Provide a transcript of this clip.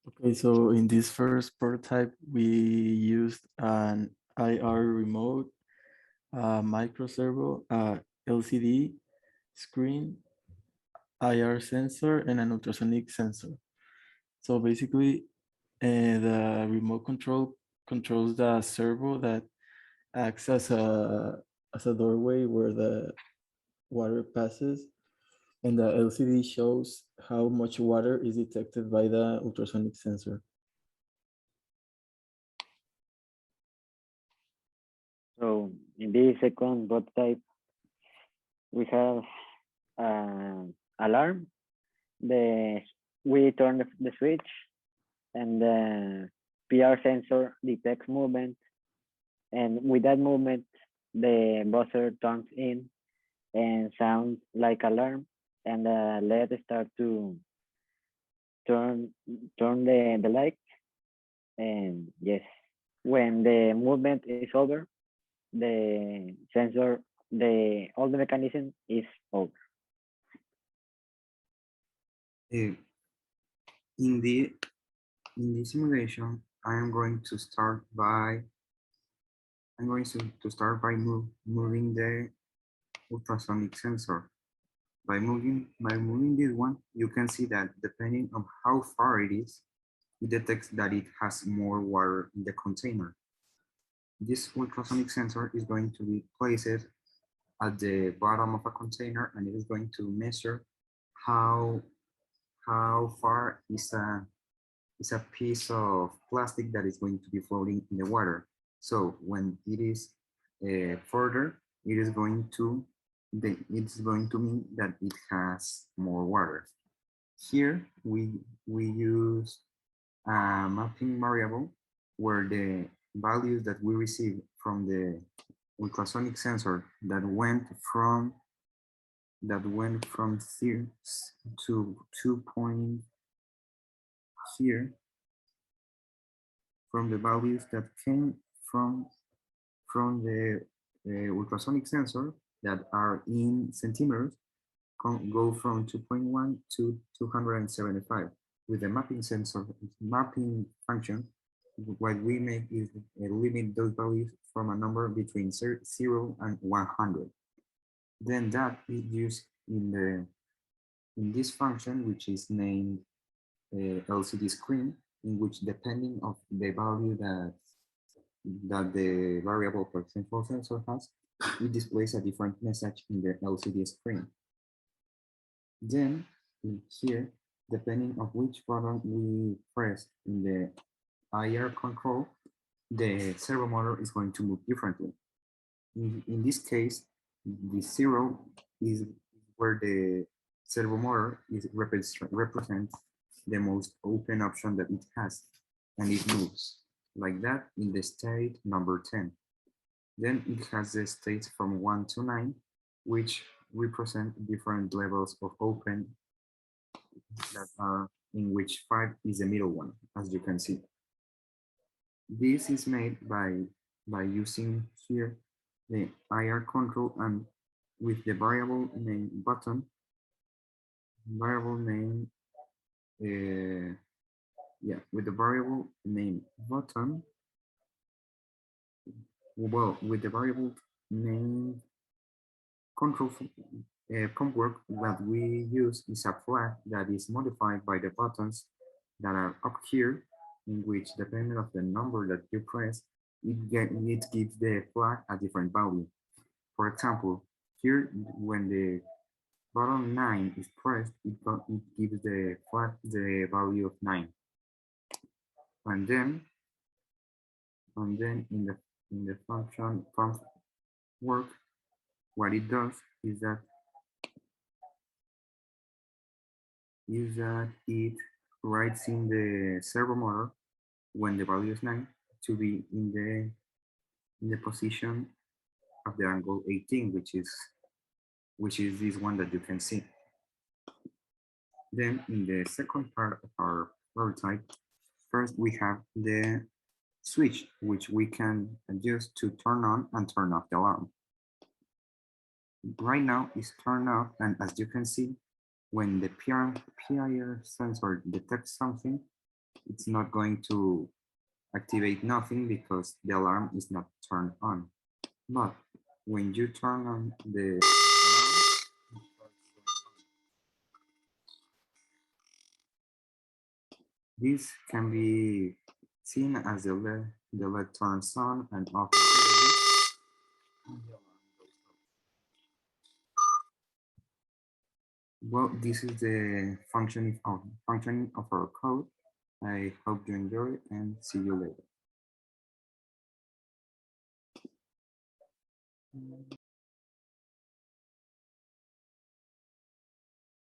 Okay, so in this first prototype, we used an IR remote, a micro servo, a LCD screen, IR sensor, and an ultrasonic sensor. So basically, the remote control controls the servo that acts as a doorway where the water passes, and the LCD shows how much water is detected by the ultrasonic sensor. So in this second prototype, we have an alarm. The we turn the switch, and the PR sensor detects movement, and with that movement, the buzzer turns in and sounds like alarm, and the LED start to turn the light, and yes, when the movement is over, the sensor, the all the mechanism is over. Uh, in the in this simulation, I am going to start by moving the ultrasonic sensor. By moving this one, you can see that depending on how far it is, it detects that it has more water in the container. This ultrasonic sensor is going to be placed at the bottom of a container, and it is going to measure how far is a piece of plastic that is going to be floating in the water. So when it is further, it's going to mean that it has more water. Here we use a mapping variable where the values that we receive from the ultrasonic sensor that went from 0 to 2 point here, from the values that came from the ultrasonic sensor that are in centimeters, go from 2.1 to 275. With the mapping function, what we make is limit those values from a number between 0 and 100. Then that is used in this function, which is named LCD screen, in which depending of the value that the variable percentage sensor has, it displays a different message in the LCD screen. Then here, depending on which button we press in the IR control, the servo motor is going to move differently. In this case, the 0 is where the servo motor represents the most open option that it has, and it moves like that in the state number 10. Then it has the states from 1 to 9, which represent different levels of open that are in which 5 is the middle one, as you can see. This is made by using here the IR control, and with the variable name button, variable name, yeah, with the variable name button, well, with the variable name control framework, what we use is a flag that is modified by the buttons that are up here, in which depending of the number that you press, it gives the flag a different value. For example, here when the button 9 is pressed, it gives the flag the value of 9. And then in the function work, what it does is that it writes in the servo motor when the value is 9 to be in the position of the angle 18, which is this one that you can see. Then in the second part of our prototype, first we have the switch, which we can adjust to turn on and turn off the alarm. Right now it's turned off, and as you can see, when the PIR sensor detects something, it's not going to activate nothing because the alarm is not turned on. But when you turn on the alarm, this can be seen as the LED turns on and off repeatedly, and the alarm goes off. Well, this is the functioning of our code. I hope you enjoy and see you later.